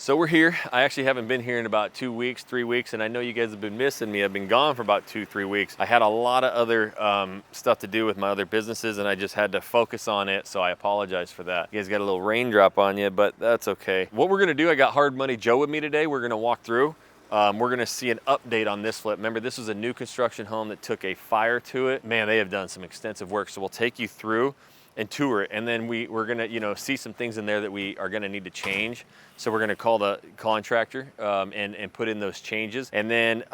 So we're here. I actually haven't been here in about 2 weeks, 3 weeks, and I know you guys have been missing me. I've been gone for about 2-3 weeks. I had a lot of other stuff to do with my other businesses, and I just had to focus on it, so I apologize for that. You guys got a little raindrop on you, but that's okay. What we're gonna do, I got Hard Money Joe with me today. We're gonna walk through. We're gonna see an update on this flip. Remember, this was a new construction home that took a fire to it. Man, they have done some extensive work, so we'll take you through and tour it, and then we're gonna see some things in there that we are gonna need to change. So we're gonna call the contractor and put in those changes. And then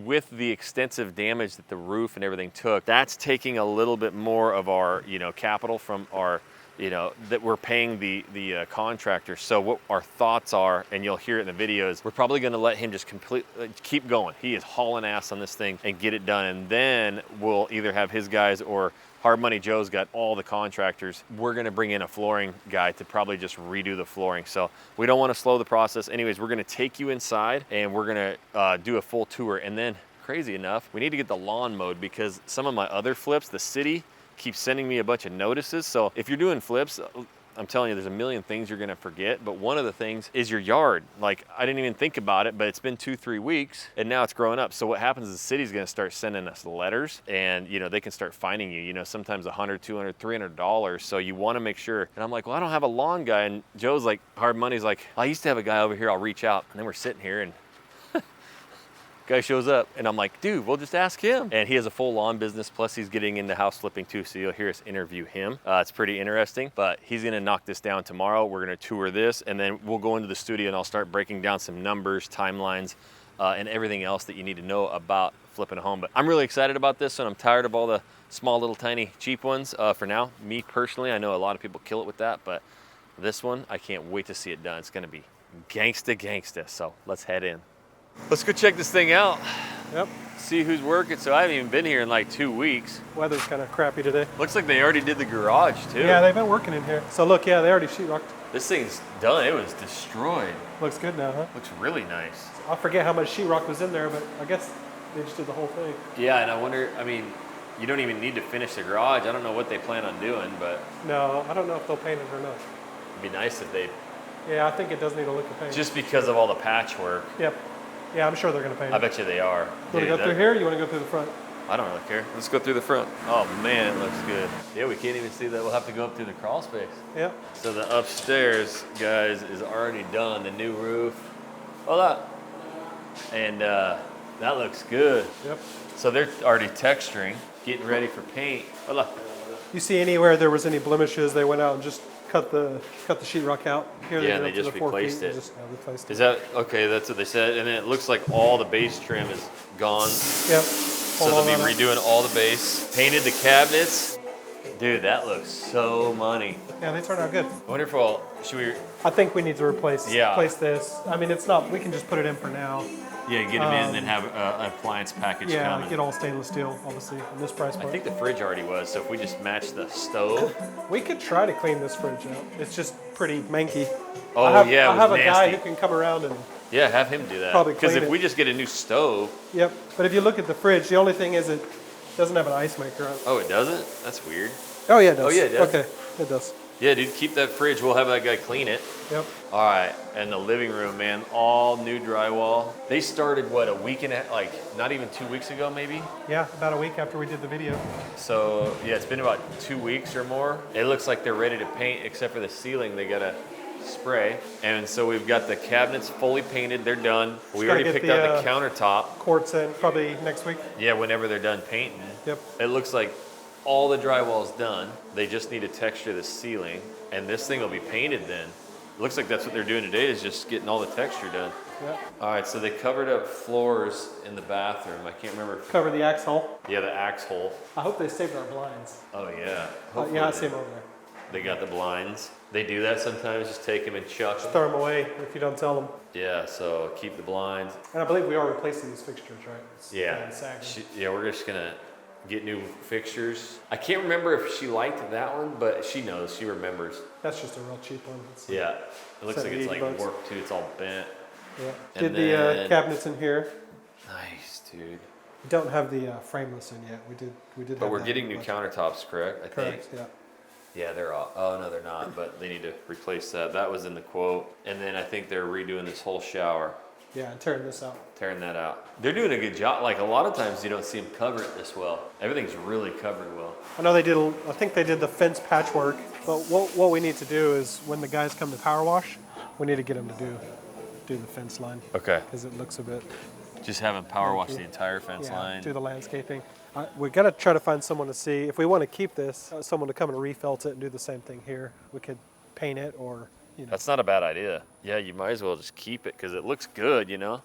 with the extensive damage that the roof and everything took, that's taking a little bit more of our capital from our that we're paying the contractor. So what our thoughts are, and you'll hear it in the videos, we're probably gonna let him just keep going. He is hauling ass on this thing and get it done, and then we'll either have his guys or Hard Money Joe's got all the contractors. We're gonna bring in a flooring guy to probably just redo the flooring. So we don't wanna slow the process. Anyways, we're gonna take you inside and we're gonna do a full tour. And then, crazy enough, we need to get the lawn mowed because some of my other flips, the city keeps sending me a bunch of notices. So if you're doing flips, I'm telling you, there's a million things you're gonna forget, but one of the things is your yard. Like, I didn't even think about it, but it's been 2-3 weeks and now it's growing up. So what happens is the city's gonna start sending us letters, and they can start finding you, sometimes $100, $200, $300. So you wanna make sure. And I'm like, well, I don't have a lawn guy. And Joe's like, Hard Money's like, I used to have a guy over here, I'll reach out. And then we're sitting here and guy shows up and I'm like, dude, we'll just ask him. And he has a full lawn business, plus he's getting into house flipping too, so you'll hear us interview him. It's pretty interesting, but he's gonna knock this down tomorrow. We're gonna tour this, and then we'll go into the studio and I'll start breaking down some numbers, timelines, and everything else that you need to know about flipping a home. But I'm really excited about this one. I'm tired of all the small, little, tiny, cheap ones for now. Me personally, I know a lot of people kill it with that, but this one, I can't wait to see it done. It's gonna be gangsta, so let's head in. Let's go check this thing out. Yep. See who's working. So I haven't even been here in like 2 weeks. Weather's kind of crappy today. Looks like they already did the garage too. Yeah, they've been working in here. So look, yeah, they already sheetrocked. This thing's done. It was destroyed. Looks good now, huh? Looks really nice. I forget how much sheetrock was in there, but I guess they just did the whole thing. Yeah, and I wonder, you don't even need to finish the garage. I don't know what they plan on doing, but. No, I don't know if they'll paint it or not. It'd be nice if they. Yeah, I think it does need a lick of paint. Just because of all the patchwork. Yep. Yeah, I'm sure they're going to paint it. I bet you they are. You want to go through here, or you want to go through the front? I don't really care. Let's go through the front. Oh man, it looks good. Yeah, we can't even see that. We'll have to go up through the crawl space. Yep. So the upstairs, guys, is already done. The new roof. Hold up. And that looks good. Yep. So they're already texturing, getting ready for paint. Hold up. You see anywhere there was any blemishes, they went out and just cut the sheetrock out. Here Yeah, and they just replaced it. Replaced it. Is that okay? That's what they said. And then it looks like all the base trim is gone. Yep. So they'll be redoing all the base. Painted the cabinets. Dude, that looks so money. Yeah, they turned out good. Wonderful. Should we? I think we need to replace this. It's not, we can just put it in for now. Yeah, get them in and then have an appliance package coming. Get all stainless steel, obviously, in this price point. I think the fridge already was, so if we just match the stove. We could try to clean this fridge out. It's just pretty manky. Oh, I have nasty. A guy who can come around and yeah, have him do that. probably clean Because if it. we just get a new stove. Yep, but if you look at the fridge, the only thing is it doesn't have an ice maker on it. Oh, it doesn't? That's weird. Oh, yeah, it does. Oh, yeah, it does. Okay, it does. Yeah, dude, keep that fridge. We'll have that guy clean it. Yep. All right, and the living room, man, all new drywall. They started, what, a week and not even 2 weeks ago, maybe? Yeah, about a week after we did the video. So, yeah, it's been about 2 weeks or more. It looks like they're ready to paint, except for the ceiling. They got to spray. And so we've got the cabinets fully painted. They're done. We already picked out the countertop. Quartz in probably next week. Yeah, whenever they're done painting. Yep. It looks like all the drywall's done. They just need to texture the ceiling, and this thing will be painted then. It looks like that's what they're doing today, is just getting all the texture done. Yeah. All right, so they covered up floors in the bathroom. I can't remember. Cover the axe hole. Yeah, the axe hole. I hope they saved our blinds. Oh yeah. Yeah, I see them over there. They got the blinds. They do that sometimes, just take them and chuck them. Throw them away if you don't tell them. Yeah, so keep the blinds. And I believe we are replacing these fixtures, right? Yeah. Yeah, we're just gonna get new fixtures. I can't remember if she liked that one, but she knows, she remembers. That's just a real cheap one. Yeah, it looks like it's like $70 warped too, it's all bent. Yeah, And did then- the cabinets in here. Nice, dude. We don't have the frameless in yet. We did. But we're getting new countertops, correct? I think. Correct, yeah. Yeah, they're all, oh no, they're not, but they need to replace that. That was in the quote. And then I think they're redoing this whole shower, Yeah, and tearing this out. tearing that out. They're doing a good job. Like a lot of times you don't see them cover it this well. Everything's really covered well. I know they did, I think they did the fence patchwork, but what we need to do is when the guys come to power wash, we need to get them to do the fence line. Okay. Because it looks a bit, Just having power wash the entire fence line. do the landscaping. We got to try to find someone to see, if we want to keep this, someone to come and refelt it and do the same thing here. We could paint it or, you know. That's not a bad idea. Yeah, you might as well just keep it because it looks good, you know?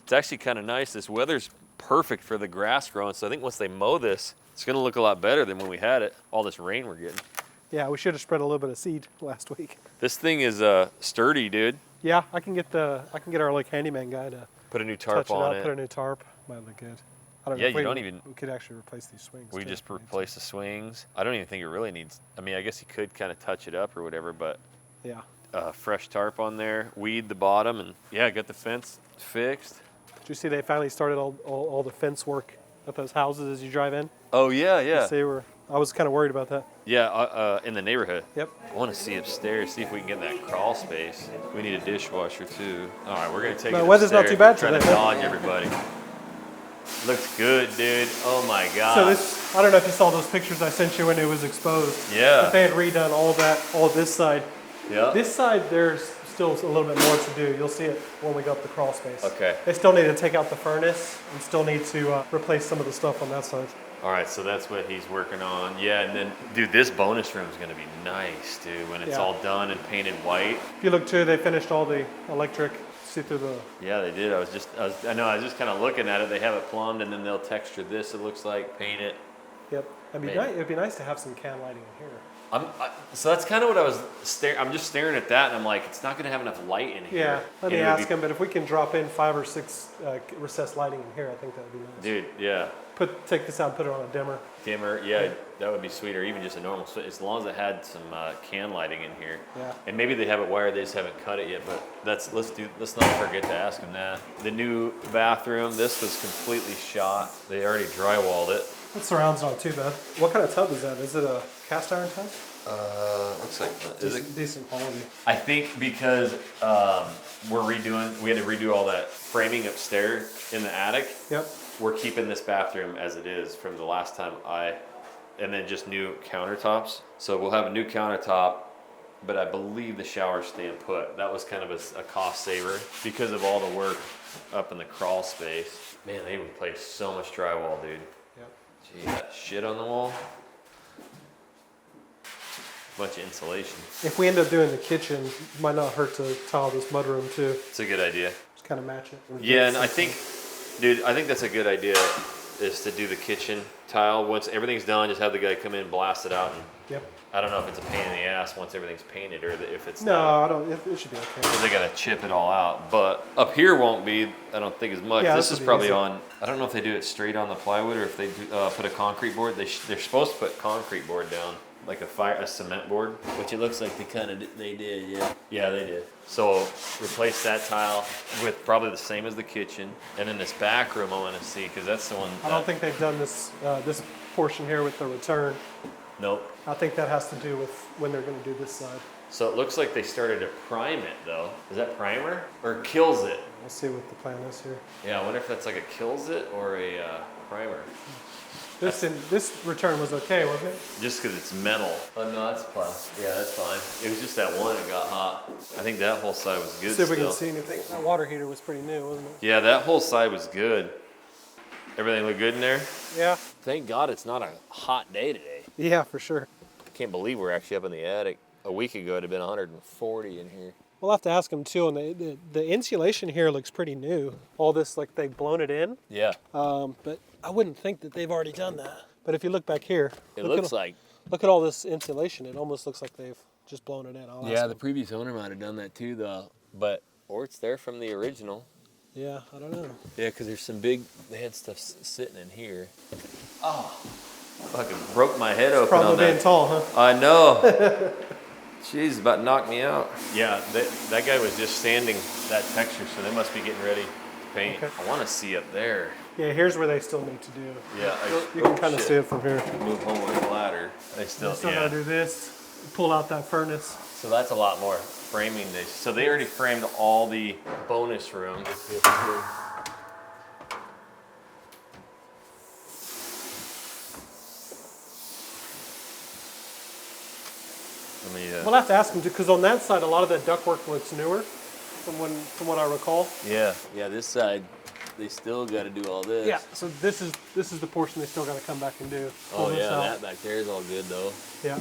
It's actually kind of nice. This weather's perfect for the grass growing. So I think once they mow this, it's going to look a lot better than when we had it. All this rain we're getting. Yeah, we should have spread a little bit of seed last week. This thing is sturdy, dude. Yeah, I can get our like handyman guy to Put a new tarp touch it on up, it. put a new tarp. Might look good. I don't Yeah, know if you don't even- we could actually replace these swings. We too, just if we need to. replace the swings. I don't even think it really needs, I mean, I guess you could kind of touch it up or whatever, but Yeah. fresh tarp on there, weed the bottom, and yeah, got the fence fixed. Did you see they finally started all the fence work at those houses as you drive in? Oh, yeah, yeah. I was kind of worried about that. Yeah, in the neighborhood. Yep. I want to see upstairs, see if we can get that crawl space. We need a dishwasher too. All right, we're gonna take it The weather's not upstairs. too bad We're trying to today. dodge everybody. Looks good, dude. Oh my god. So this, I don't know if you saw those pictures I sent you when it was exposed. Yeah. But they had redone all this side. Yeah. This side, there's still a little bit more to do. You'll see it when we go up the crawl space. Okay. They still need to take out the furnace and still need to replace some of the stuff on that side. All right, so that's what he's working on. Yeah, and then, dude, this bonus room is gonna be nice, dude. When it's Yeah. all done and painted white. If you look too, they finished all the electric. See through the. Yeah, they did. I was just kind of looking at it. They have it plumbed, and then they'll texture this. It looks like paint it. Yep. It'd be nice to have some can lighting in here. So that's kind of what I was staring. I'm just staring at that, and I'm like, it's not going to have enough light in here. Yeah. Let me And it would ask him. But if we can drop in 5 or 6 recessed lighting in here, I think that would be nice. Dude, yeah. Take this out and put it on a dimmer. Dimmer, yeah, that would be sweet, or even just a normal, as long as it had some can lighting in here. Yeah. And maybe they have it wired, they just haven't cut it yet, but let's not forget to ask them that. The new bathroom, this was completely shot. They already drywalled it. The surround's not too bad. What kind of tub is that? Is it a cast iron tub? Looks like, is it? Decent quality. I think because we had to redo all that framing upstairs in the attic. Yep. We're keeping this bathroom as it is from the last time and then just new countertops. So we'll have a new countertop, but I believe the shower's staying put. That was kind of a cost saver because of all the work up in the crawl space. Man, they replaced so much drywall, dude. Yep. Gee, that shit on the wall. Bunch of insulation. If we end up doing the kitchen, it might not hurt to tile this mudroom too. It's a good idea. Just kind of match it. Yeah, and I think that's a good idea, is to do the kitchen tile. Once everything's done, just have the guy come in, blast it out, and Yep. I don't know if it's a pain in the ass once everything's painted, or if it's No, not. I don't. It should be okay. 'Cause they gotta chip it all out. But up here won't be, I don't think, as much. Yeah, This this is will be probably easy. on, I don't know if they do it straight on the plywood or if they do, put a concrete board. They're supposed to put concrete board down, like a cement board, which it looks like they did, yeah. Yeah, they did. So replace that tile with probably the same as the kitchen. And then this back room I wanna see, cause that's the one. I don't think they've done this portion here with the return. Nope. I think that has to do with when they're going to do this side. So it looks like they started to prime it though. Is that primer or kills it? We'll see what the plan is here. Yeah, I wonder if that's like a kills it or a primer. This return was okay, wasn't it? Just because it's metal. Oh no, that's plastic. Yeah, that's fine. It was just that one that got hot. I think that whole side was good See if we still. can see anything. That water heater was pretty new, wasn't it? Yeah, that whole side was good. Everything look good in there? Yeah. Thank God it's not a hot day today. Yeah, for sure. I can't believe we're actually up in the attic. A week ago it'd have been 140 in here. We'll have to ask them too. And the insulation here looks pretty new. All this, like they've blown it in. Yeah. But I wouldn't think that they've already done that. But if you look back here, It looks like. look at all this insulation. It almost looks like they've just blown it in. I'll ask Yeah, them. the previous owner might have done that too though. Or it's there from the original. Yeah, I don't know. Yeah, because there's some they had stuff sitting in here. Oh, fucking broke my head open Probably on that. being tall, huh? I know. Jeez, about to knock me out. Yeah, that guy was just sanding that texture, so they must be getting ready to paint. Okay. I want to see up there. Yeah, here's where they still need to do. Yeah, You can kind of see it from here. Move home with a ladder. They still, Still yeah. gotta do this. pull out that furnace. So that's a lot more framing. So they already framed all the bonus room. We'll have to ask them because on that side, a lot of that ductwork looks newer, from what I recall. Yeah, this side, they still got to do all this. Yeah. So this is the portion they still got to come back and do. Pull Oh this yeah, out. that back there is all good though. Yeah.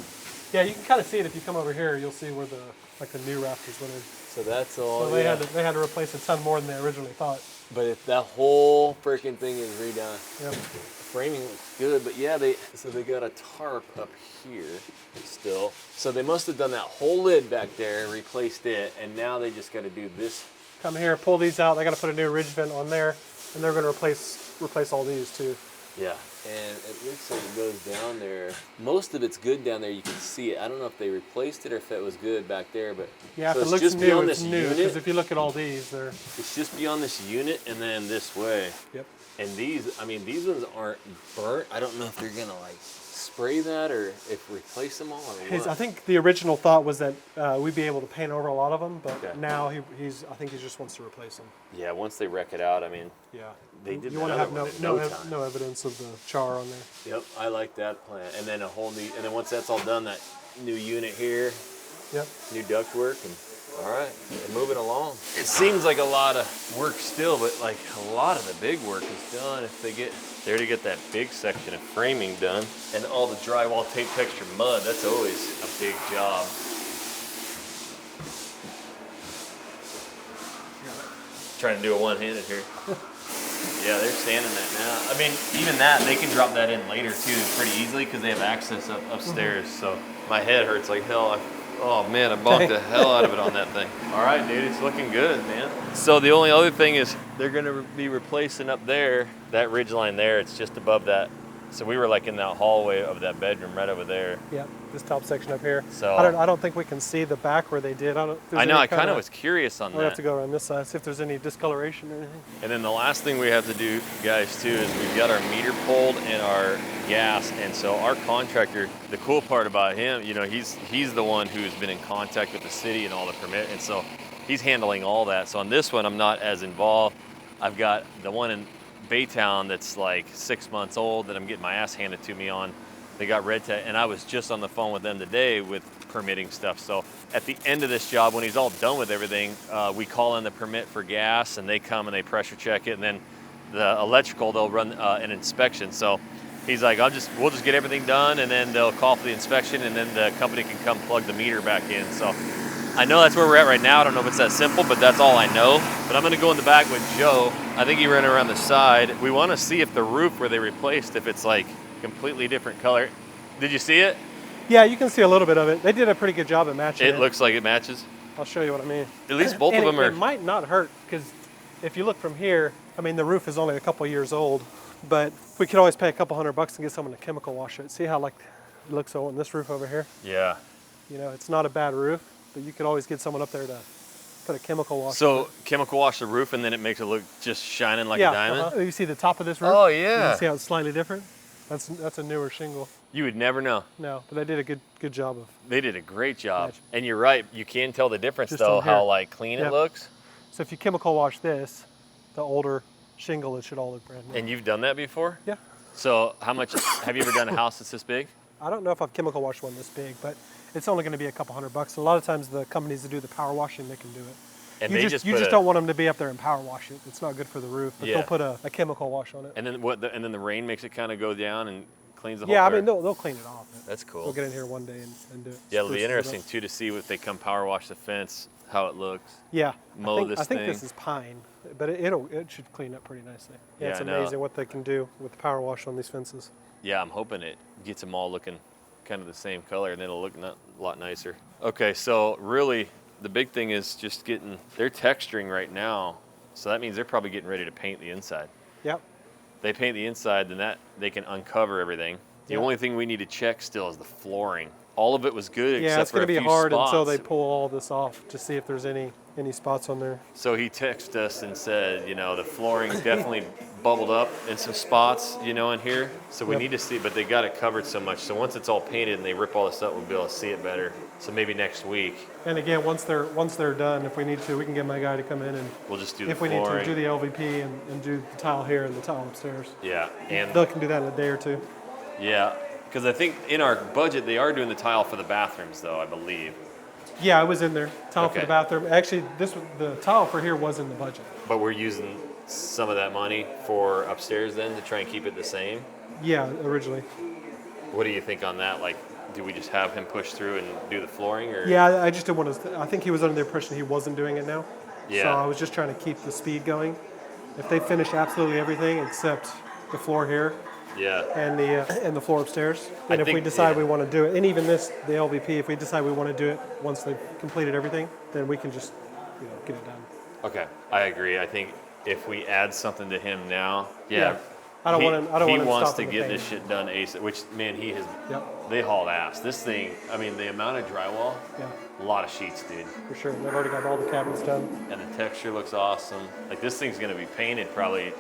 Yeah, you can kind of see it if you come over here. You'll see where the new rafters went in. So that's all. So they had to replace a ton more than they originally thought. But if that whole freaking thing is redone, Yep. the framing looks good. But yeah, they got a tarp up here still. So they must have done that whole lid back there, replaced it, and now they just got to do this. Come here, pull these out. They got to put a new ridge vent on there, and they're going to replace all these too. Yeah. And it looks like it goes down there. Most of it's good down there. You can see it. I don't know if they replaced it or if it was good back there, but yeah, so if it looks just new, beyond it's this new. unit. Because if you look at all these, they're It's just beyond this unit and then this way. Yep. And these ones aren't burnt. I don't know if they're gonna like spray that or if replace them all or what. I think the original thought was that we'd be able to paint over a lot of them, but Okay. now I think he just wants to replace them. Yeah, once they wreck it out, I mean, Yeah. they did You that want to other have one in no time. no evidence of the char on there. Yep, I like that plan. And then and then once that's all done, that new unit here, Yep. new ductwork, and all right, they're moving along. It seems like a lot of work still, but like a lot of the big work is done. If they get there to get that big section of framing done, and all the drywall, tape, texture, mud, that's always a big job. Trying to do a one-handed here. Yeah, they're sanding that now. I mean, even that, they can drop that in later too, pretty easily because they have access upstairs. So my head hurts like hell. Oh man, I bonked the hell out of it on that thing. All right, dude, it's looking good, man. So the only other thing is they're gonna be replacing up there, that ridge line there. It's just above that. So we were like in that hallway of that bedroom right over there. Yeah, this top section up here. So I don't think we can see the back where they did. I know. I kind of was curious on We'll that. have to go around this side, see if there's any discoloration or anything. And then the last thing we have to do, guys, too, is we've got our meter pulled and our gas. And so our contractor, the cool part about him, you know, he's the one who's been in contact with the city and all the permit. And so he's handling all that. So on this one, I'm not as involved. I've got the one in Baytown that's like 6 months old that I'm getting my ass handed to me on. They got red tag, and I was just on the phone with them today with permitting stuff. So at the end of this job, when he's all done with everything, we call in the permit for gas, and they come and they pressure check it, and then the electrical, they'll run an inspection. So he's like, we'll just get everything done, and then they'll call for the inspection, and then the company can come plug the meter back in. So I know that's where we're at right now. I don't know if it's that simple, but that's all I know. But I'm gonna go in the back with Joe. I think he ran around the side. We wanna see if the roof where they replaced, if it's like completely different color. Did you see it? Yeah, you can see a little bit of it. They did a pretty good job at matching it. It looks like it matches. I'll show you what I mean. At least both of them are. It might not hurt because if you look from here, I mean, the roof is only a couple years old, but we could always pay a couple $100 and get someone to chemical wash it. See how like it looks on this roof over here? Yeah. You know, it's not a bad roof, but you could always get someone up there to put a chemical wash. So chemical wash the roof and then it makes it look just shining like a diamond? You see the top of this roof? Oh, You yeah. can see how it's slightly different? That's a newer shingle. You would never know. No, but they did a good job of. They did a great job. Match. And you're right, you can tell the difference Just though, on here. how like clean Yeah. it looks. So if you chemical wash this, the older shingle, it should all look brand new. And you've done that before? Yeah. So how much, have you ever done a house that's this big? I don't know if I've chemical washed one this big, but it's only going to be a couple $100. A lot of times the companies that do the power washing, they can do it. And you they just put don't want them to be up there and power wash it. It's not good for the roof. But Yeah. they'll put a chemical wash on it. And then and then the rain makes it kind of go down and cleans the whole. Yeah, I or- mean they'll clean it off. That's cool. We'll get in here one day and do it. Yeah, it'll be Spruce it up. interesting too to see if they come power wash the fence, how it looks. Yeah, Mow I think this thing. is pine, but it should clean up pretty nicely. Yeah, Yeah, it's I know. amazing what they can do with the power wash on these fences. Yeah, I'm hoping it gets them all looking kind of the same color and it'll look a lot nicer. Okay, so really the big thing is just they're texturing right now. So that means they're probably getting ready to paint the inside. Yep. They paint the inside, then they can uncover everything. The Yeah. only thing we need to check still is the flooring. All of it was good Yeah, except it's for going a to be few hard spots. until they pull all this off to see if there's any any spots on there. So he texted us and said, you know, the flooring definitely bubbled up in some spots, you know, in here. So we need to see, but they got it covered so much. So once it's all painted and they rip all this up, we'll be able to see it better. So maybe next week. And again, once they're done, if we need to, we can get my guy to come in and We'll just do the if we flooring. need to do the LVP and do the tile here and the tile upstairs. Yeah, and They can do that in a day or two. yeah, because I think in our budget they are doing the tile for the bathrooms, though, I believe. Yeah, I was in there. Tile for Okay. the bathroom. Actually, the tile for here was in the budget. But we're using some of that money for upstairs then to try and keep it the same. Yeah, originally. What do you think on that? Like, do we just have him push through and do the flooring, or? Yeah, I just didn't want to. I think he was under the impression he wasn't doing it now. Yeah. So I was just trying to keep the speed going. If they finish absolutely everything except the floor here Yeah. and the floor upstairs, and if we think- decide yeah. we want to do it, and even this, the LVP, if we decide we want to do it once they've completed everything, then we can just get it done. Okay, I agree. I think if we add something to him now, Yeah. I don't want to. I don't He want to wants stop to the get paint. this shit done ASAP. Which, man, he has. Yep. They hauled ass. This thing. I mean, the amount of drywall. Yeah, A lot of sheets, dude. for sure. They've already got all the cabinets done. And the texture looks awesome. Like, this thing's gonna be painted probably.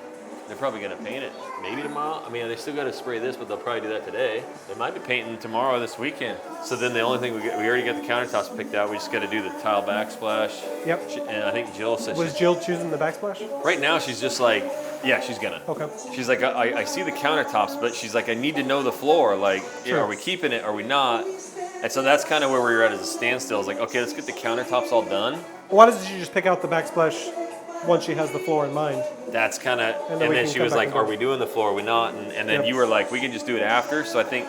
They're probably gonna paint it maybe tomorrow. I mean, they still gotta spray this, but they'll probably do that today. They might be painting tomorrow or this weekend. So then the only thing we already got the countertops picked out. We just gotta do the tile backsplash. Yep. And I think Jill said Was Jill choosing the backsplash? right now she's just like, yeah, she's gonna. Okay. She's like, I see the countertops, but she's like, I need to know the floor. Like, yeah, Sure. are we keeping it? Are we not? And so that's kind of where we were at as a standstill. It's like, okay, let's get the countertops all done. Why doesn't she just pick out the backsplash once she has the floor in mind? That's kind of, And and then we then can she come was back like, and are do we it. doing the floor? Are we not? And then Yep. you were like, we can just do it after. So I think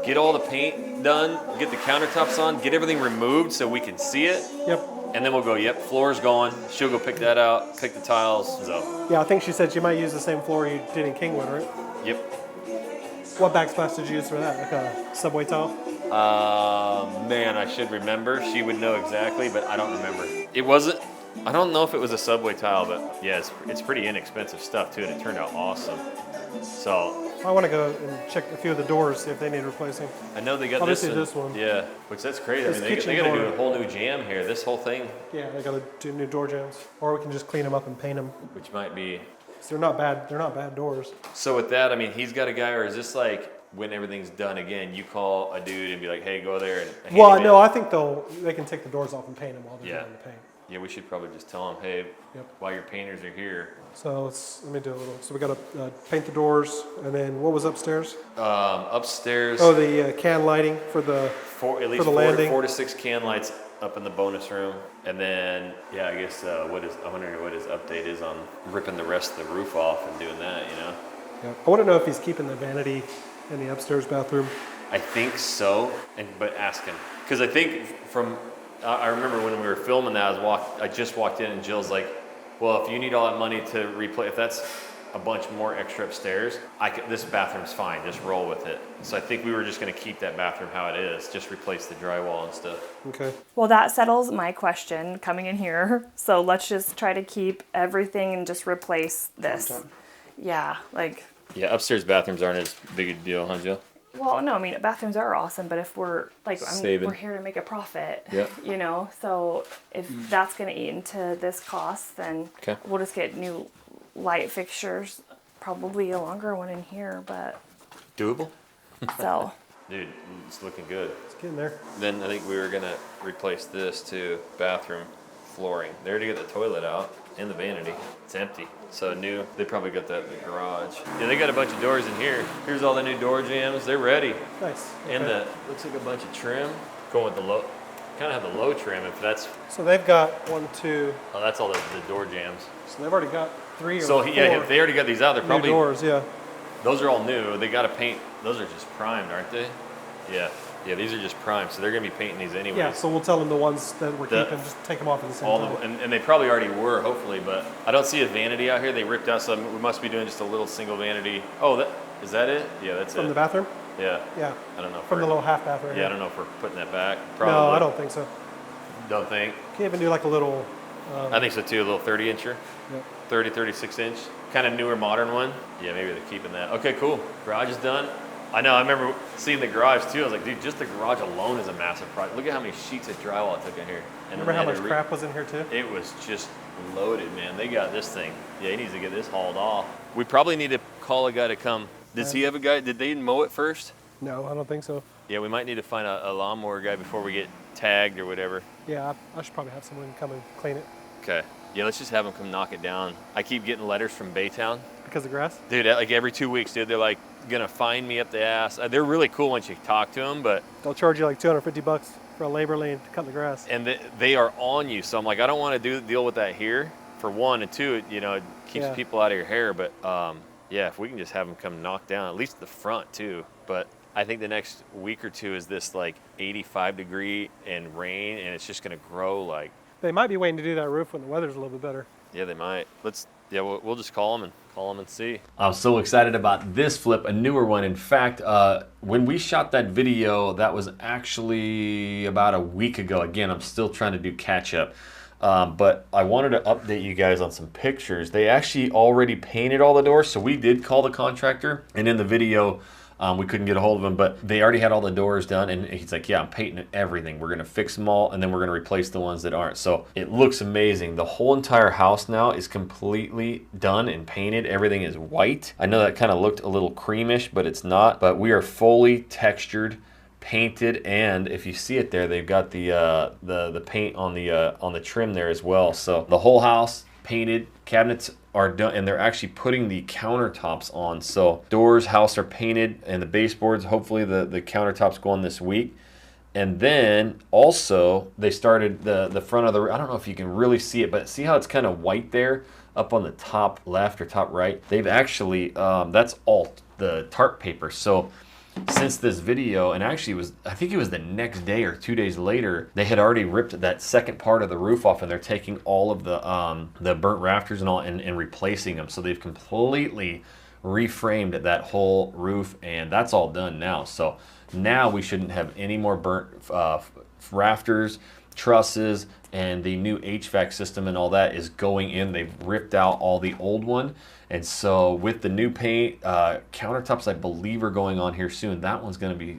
get all the paint done, get the countertops on, get everything removed so we can see it. Yep. And then we'll go, yep, floor's gone. She'll go pick that out, pick the tiles. So, Yeah, I think she said she might use the same floor you did in Kingwood, right? yep. What backsplash did you use for that? Like a subway tile? Man, I should remember. She would know exactly, but I don't remember. It wasn't. I don't know if it was a subway tile, but yeah, it's pretty inexpensive stuff too, and it turned out awesome. So I want to go and check a few of the doors, see if they need replacing. I know they got Obviously this. this one. Yeah, which that's crazy. This I mean, kitchen they got to do door. a whole new jam here. This whole thing, Yeah, they got to do new door jambs, or we can just clean them up and paint them. which might be. So they're not bad. They're not bad doors. So with that, I mean, he's got a guy, or is this like when everything's done again, you call a dude and be like, hey, go there and. a Well, handyman- no, I think they can take the doors off and paint them while they're Yeah. doing the paint. Yeah, we should probably just tell him, hey, Yep. while your painters are here, So let me do a little. So we got to paint the doors, and then what was upstairs? upstairs. Oh, the can lighting for the. At least the landing. 4 to 6 can lights up in the bonus room, and then yeah, I guess I wonder what his update is on ripping the rest of the roof off and doing that. You know, Yeah. I want to know if he's keeping the vanity in the upstairs bathroom. I think so, but ask him because I think from I remember when we were filming that I just walked in and Jill's like, well, if you need all that money to replace, if that's a bunch more extra upstairs, this bathroom's fine, just roll with it. So I think we were just going to keep that bathroom how it is, just replace the drywall and stuff. Okay. Well, that settles my question coming in here. So let's just try to keep everything and just replace this. Yeah, like, Yeah, upstairs bathrooms aren't as big a deal, huh, Jill? well, no, I mean, bathrooms are awesome, but if we're like, Saving. we're here to make a profit, Yep. you know, so if that's going to eat into this cost, then Okay. we'll just get new light fixtures, probably a longer one in here, but Doable? so. Dude, it's looking good. It's getting there. Then I think we were gonna replace this too, bathroom flooring. They already got the toilet out and the vanity. It's empty. So new, they probably got that in the garage. Yeah, they got a bunch of doors in here. Here's all the new door jams. They're ready. Nice. And Okay. looks like a bunch of trim. Going with the low, kind of have the low trim if that's, So they've got 1, 2. oh, that's all the door jams. So they've already got 3 or So 4 yeah, if they already got these out, they're new probably, doors. Yeah. those are all new. They got to paint, those are just primed, aren't they? Yeah. Yeah, these are just primed, so they're gonna be painting these anyways. Yeah. So we'll tell them the ones that we're The- keeping, just take them off at the same All time. and they probably already were, hopefully, but I don't see a vanity out here. They ripped out some. We must be doing just a little single vanity. Oh, is that it? Yeah, that's From it. the bathroom. Yeah. Yeah. I don't know. if From the we're- little half bathroom. Yeah, I don't know if we're putting that back. Probably. No, I don't think so. Don't think. Can't even do like a little. I think so too. A little 30 incher, Yeah. 36 inch, kind of newer, modern one. Yeah, maybe they're keeping that. Okay, cool. Garage is done. I know, I remember seeing the garage too. I was like, dude, just the garage alone is a massive project. Look at how many sheets of drywall I took in here. And Remember how much crap was in here too? It was just loaded, man. They got this thing. Yeah, he needs to get this hauled off. We probably need to call a guy to come. Does he have a guy? Did they mow it first? No, I don't think so. Yeah, we might need to find a lawnmower guy before we get tagged or whatever. Yeah, I should probably have someone come and clean it. Okay. Yeah, let's just have him come knock it down. I keep getting letters from Baytown. Because of grass? Dude, like every 2 weeks, dude, they're like gonna find me up the ass. They're really cool once you talk to them, but They'll charge you like $250 for a labor lane to cut the grass. and they are on you. So I'm like, I don't want to deal with that here. For one, and two, it keeps people out of your hair. But yeah, if we can just have them come knock down at least the front too. But I think the next week or two is this like 85-degree and rain, and it's just gonna grow like. They might be waiting to do that roof when the weather's a little bit better. Yeah, they might. We'll just call them and see. I'm so excited about this flip, a newer one. In fact, when we shot that video, that was actually about a week ago. Again, I'm still trying to do catch up. But I wanted to update you guys on some pictures. They actually already painted all the doors, so we did call the contractor, and in the video, we couldn't get a hold of him, but they already had all the doors done, and he's like, yeah, I'm painting everything. We're gonna fix them all, and then we're gonna replace the ones that aren't. So it looks amazing. The whole entire house now is completely done and painted. Everything is white. I know that kind of looked a little creamish, but it's not. But we are fully textured, painted, and if you see it there, they've got the paint on the trim there as well. So the whole house painted, cabinets are done, and they're actually putting the countertops on. So doors, house are painted, and the baseboards, hopefully the countertops go on this week. And then also they started the front of the, I don't know if you can really see it, but see how it's kind of white there up on the top left or top right? They've actually, that's all the tarp paper. So since this video, and actually I think it was the next day or 2 days later, they had already ripped that second part of the roof off, and they're taking all of the burnt rafters and all and replacing them. So they've completely reframed that whole roof, and that's all done now. So now we shouldn't have any more burnt rafters, trusses, and the new HVAC system and all that is going in. They've ripped out all the old one. And so with the new paint, countertops I believe are going on here soon. That one's going to be,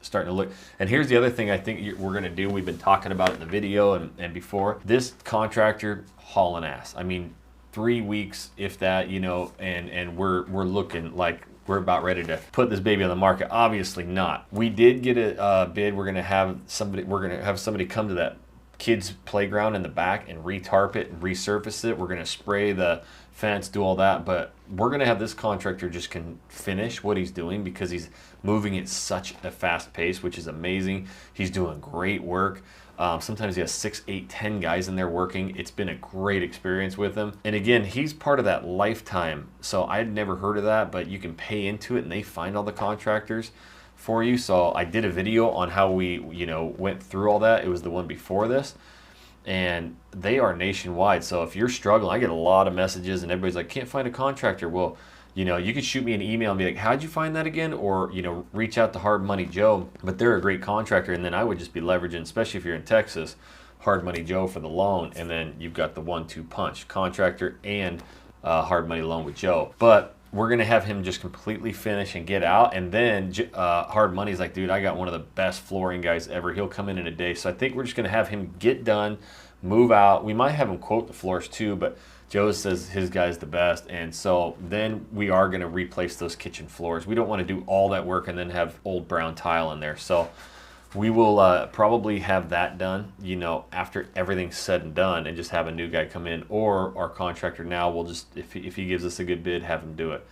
starting to look. And here's the other thing I think we're going to do. We've been talking about it in the video and before. This contractor hauling ass. I mean, 3 weeks, if that, and we're looking like we're about ready to put this baby on the market. Obviously not. We did get a bid. We're going to have somebody come to that kids playground in the back and re-tarp it and resurface it. We're going to spray the fence, do all that, but we're going to have this contractor just can finish what he's doing because he's moving at such a fast pace, which is amazing. He's doing great work. Sometimes he has 6, 8, 10 guys in there working. It's been a great experience with him. And again, he's part of that lifetime. So I'd never heard of that, but you can pay into it and they find all the contractors for you. So I did a video on how we, went through all that. It was the one before this. And they are nationwide. So if you're struggling, I get a lot of messages and everybody's like, can't find a contractor. Well, you could shoot me an email and be like, how'd you find that again? Or, reach out to Hard Money Joe. But they're a great contractor. And then I would just be leveraging, especially if you're in Texas, Hard Money Joe for the loan. And then you've got the 1-2 punch, contractor and Hard Money Loan with Joe. But we're going to have him just completely finish and get out. And then Hard Money's like, dude, I got one of the best flooring guys ever. He'll come in a day. So I think we're just going to have him get done, move out. We might have him quote the floors too, but Joe says his guy's the best. And so then we are going to replace those kitchen floors. We don't want to do all that work and then have old brown tile in there. So we will probably have that done, after everything's said and done, and just have a new guy come in, or our contractor now will just, if he gives us a good bid, have him do it.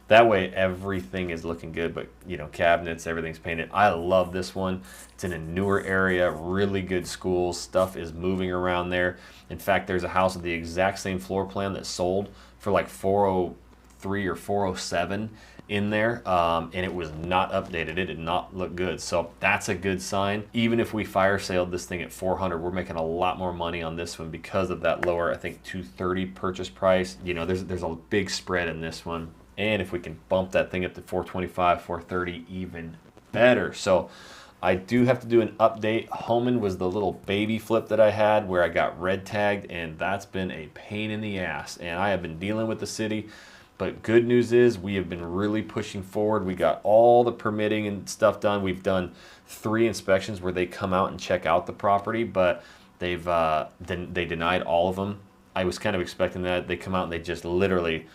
That way everything is looking good, but cabinets, everything's painted. I love this one. It's in a newer area, really good schools. Stuff is moving around there. In fact, there's a house with the exact same floor plan that sold for like 403 or 407 in there, and it was not updated. It did not look good. So that's a good sign. Even if we fire saled this thing at 400, we're making a lot more money on this one because of that lower, I think 230 purchase price. There's a big spread in this one. And if we can bump that thing up to 425, 430, even better. So I do have to do an update. Homan was the little baby flip that I had where I got red tagged, and that's been a pain in the ass. And I have been dealing with the city. But good news is we have been really pushing forward. We got all the permitting and stuff done. We've done 3 inspections where they come out and check out the property, but they denied all of them. I was kind of expecting that. They come out and they just literally,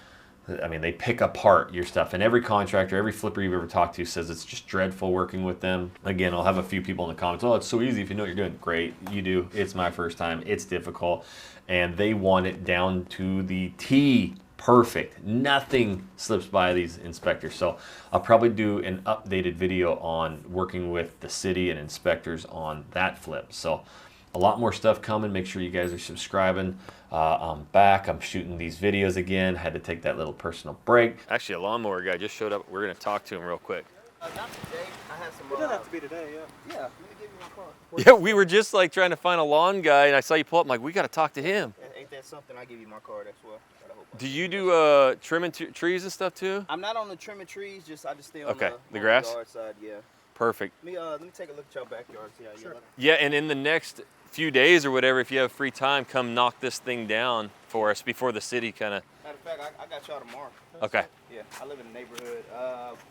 I mean, they pick apart your stuff. And every contractor, every flipper you've ever talked to says it's just dreadful working with them. Again, I'll have a few people in the comments, oh, it's so easy if you know what you're doing. Great, you do. It's my first time. It's difficult. And they want it down to the T. Perfect. Nothing slips by these inspectors. So I'll probably do an updated video on working with the city and inspectors on that flip. So a lot more stuff coming. Make sure you guys are subscribing. I'm back. I'm shooting these videos again. Had to take that little personal break. Actually, a lawnmower guy just showed up. We're going to talk to him real quick. Not today. I have some. It doesn't have to be today, yeah. Yeah, let me give you my car. Yeah, we were just like trying to find a lawn guy, and I saw you pull up. I'm like, we got to talk to him. Ain't that something? I give you my car. That's what. Do you do trimming trees and stuff too? I'm not on the trimming trees. I just stay on the grass. The yard side. Yeah. Perfect. Let me take a look at your backyard. See how you look. Yeah, and in the next few days or whatever, if you have free time, come knock this thing down for us before the city kind of. Matter of fact, I got y'all tomorrow. Okay. Yeah, I live in the neighborhood.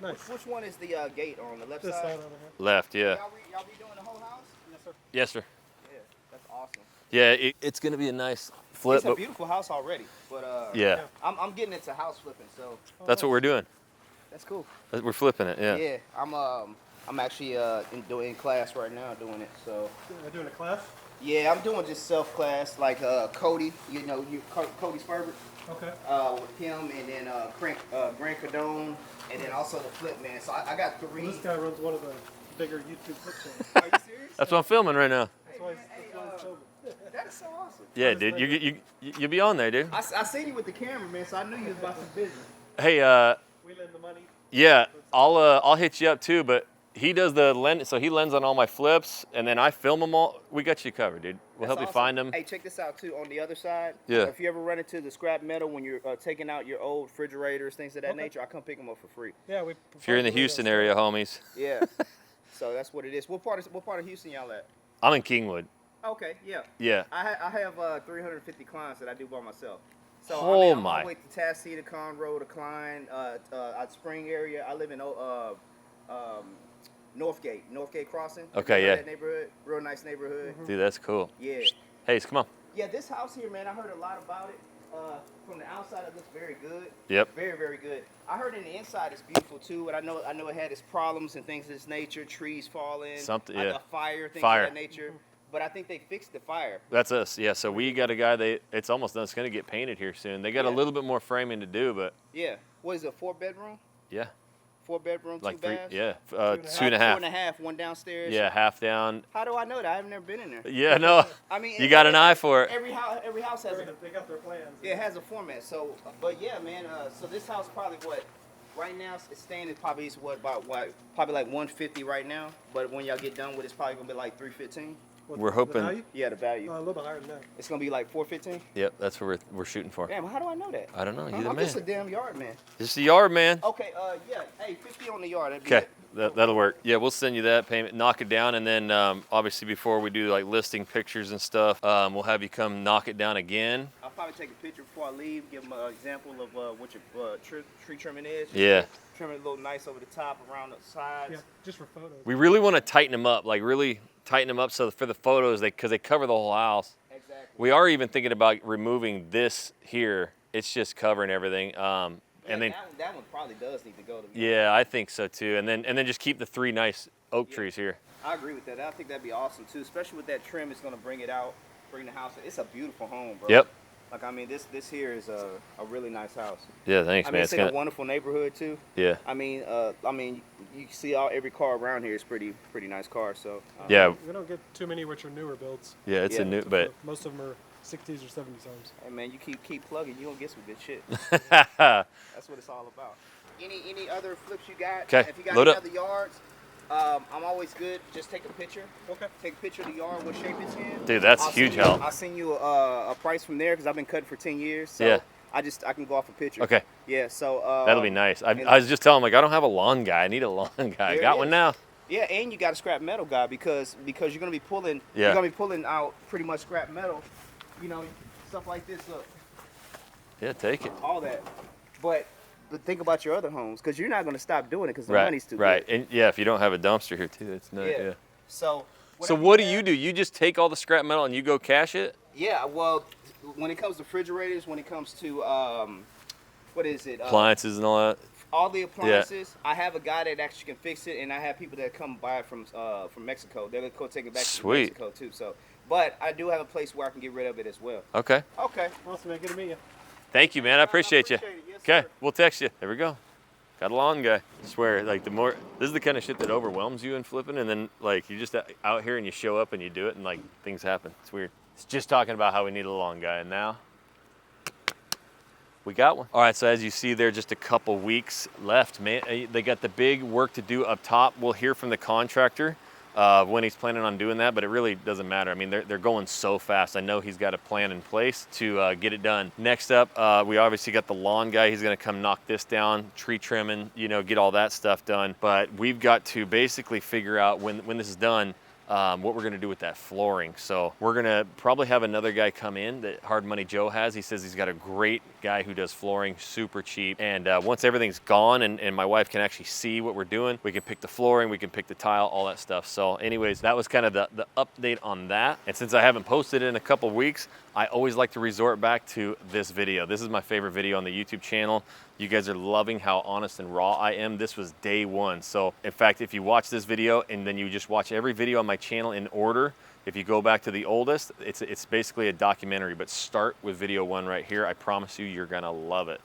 Nice. Which one is the gate on the left This side? side over here. Left, yeah. Y'all redoing the whole house? Yes, sir. Yes, sir. Yeah, that's awesome. Yeah, it's gonna be a nice flip. It's a beautiful house already, but yeah, I'm getting into house flipping, so that's what we're doing. that's cool. We're flipping it. Yeah. Yeah, I'm actually in class right now doing it. So Are doing a class? yeah, I'm doing just self class like Cody, Cody Sperber, Okay. with him, and then Grant Cardone, and then also the Flip Man. So I got 3. Well, this guy runs one of the bigger YouTube flip channels. Are you serious? That's what I'm filming right now. That's why he's sober. That is so awesome. Yeah, dude, you'll be on there, dude. I seen you with the camera, man, so I knew you was about some business. Hey, We lend the money. yeah, I'll hit you up too, but he does the lens, so he lends on all my flips, and then I film them all. We got you covered, dude. We'll help you find them. Hey, check this out too. On the other side, Yeah. if you ever run into the scrap metal when you're taking out your old refrigerators, things of that nature, I come pick them up for free. Yeah, we. If you're in the Houston area, homies, Yeah. So that's what it is. What part of Houston y'all at? I'm in Kingwood. Okay, yeah. Yeah. I have 350 clients that I do by myself. So Oh I'm my. all the way to Tassita, Conroe, to Klein, Spring area. I live in Northgate Crossing. Okay, You know yeah. that neighborhood, real nice neighborhood. Dude, that's cool. Yeah. Hey, come on. Yeah, this house here, man, I heard a lot about it. From the outside, it looks very good. Yep. Very, very good. I heard in the inside it's beautiful too, and I know it had its problems and things of this nature, trees falling, Something, like yeah. a fire, things Fire. of that nature. But I think they fixed the fire. That's us. Yeah. So we got a guy. It's almost done. It's gonna get painted here soon. They got a Yeah. little bit more framing to do, but Yeah. What is it? 4-bedroom? yeah, 4-bedroom, like 2 3. baths? Yeah, and a 2.5. 2.5, one downstairs. Yeah, half down. How do I know that? I've never been in there. Yeah, no. I mean, You got an eye for it. Every house has They got their plans. it has a format. So, but yeah, man. So this house probably what right now it's staying at probably probably like 150 right now. But when y'all get done with it, it's probably gonna be like 315. We're hoping- The value? Yeah, the value. A little bit higher than that. It's gonna be like 415. Yep, that's what we're shooting for. Damn, how do I know that? I don't know. You're the I'm man. just a damn yard man. Just the yard, man. Okay, yeah. Hey, 50 on the yard. That'd be Okay, it. that'll work. Yeah, we'll send you that payment, knock it down, and then obviously before we do like listing pictures and stuff, we'll have you come knock it down again. I'll probably take a picture before I leave. Give them an example of what your tree trimming is. Just Yeah. Trim it a little nice over the top, around the sides. Yeah, just for photos. We really want to tighten them up, like really tighten them up so for the photos, because they cover the whole house. Exactly. We are even thinking about removing this here. It's just covering everything. And then that one probably does need to go. To yeah, I think so too. And then just keep the 3 nice oak trees here. I agree with that. I think that'd be awesome too, especially with that trim. It's gonna bring it out, bring the house. It's a beautiful home, bro. Yep. Like I mean, this here is a really nice house. Yeah, thanks, I man. mean, It's it's in gonna, a wonderful neighborhood too. yeah. I mean, you can see every car around here is pretty nice car. So Yeah, We don't get too many which are newer builds. yeah, it's Yeah. a new, but Most of them are 60s or 70s homes. Hey man, you keep plugging, you gonna get some good shit. yeah, That's what it's all about. Any other flips you got? 'Kay, If you got load any up. other yards, I'm always good. Just take a picture. Okay. Take a picture of the yard, what shape it's in. dude, that's I'll huge send you- help. I'll send you a price from there because I've been cutting for 10 years. So Yeah. I can go off a picture. Okay. Yeah. So That'll be nice. I and- was just telling him, like, I don't have a lawn guy. I need a lawn guy. There Got it one is. now. Yeah, and you got a scrap metal guy because you're gonna be pulling. Yeah. You're gonna be pulling out pretty much scrap metal. You know, stuff like this. Look, Yeah, take it. all that. But but think about your other homes, because you're not going to stop doing it because the Right, money's too right. good. And yeah, if you don't have a dumpster here too, it's not. Yeah. Yeah. So. So what do you do? You just take all the scrap metal and you go cash it? Yeah. Well, when it comes to refrigerators, when it comes to what is it? Appliances and all that. All the appliances. I have a guy that actually can fix it, and I have people that come buy it from Mexico. They'll go take it back to Mexico too. So, but I do have a place where I can get rid of it as well. Okay. Okay. Awesome, man. Good to meet you. Thank you, man. I appreciate you. appreciate it. Yes, Okay, sir. we'll text you. There we go. Got a lawn guy. I swear, like the more, this is the kind of shit that overwhelms you in flipping, and then like you just out here and you show up and you do it, and like things happen. It's weird. It's just talking about how we need a lawn guy, and now we got one. All right, so as you see there, just a couple weeks left, man. They got the big work to do up top. We'll hear from the contractor when he's planning on doing that, but it really doesn't matter. I mean, they're going so fast. I know he's got a plan in place to get it done. Next up, we obviously got the lawn guy. He's gonna come knock this down, tree trimming, you know, get all that stuff done. But we've got to basically figure out when this is done, what we're gonna do with that flooring. So we're gonna probably have another guy come in that Hard Money Joe has. He says he's got a great guy who does flooring super cheap. And once everything's gone and my wife can actually see what we're doing, we can pick the flooring, we can pick the tile, all that stuff. So anyways, that was kind of the update on that. And since I haven't posted it in a couple weeks, I always like to resort back to this video. This is my favorite video on the YouTube channel. You guys are loving how honest and raw I am. This was day one. So in fact, if you watch this video and then you just watch every video on my channel in order, if you go back to the oldest, it's basically a documentary, but start with video one right here. I promise you, you're gonna love it.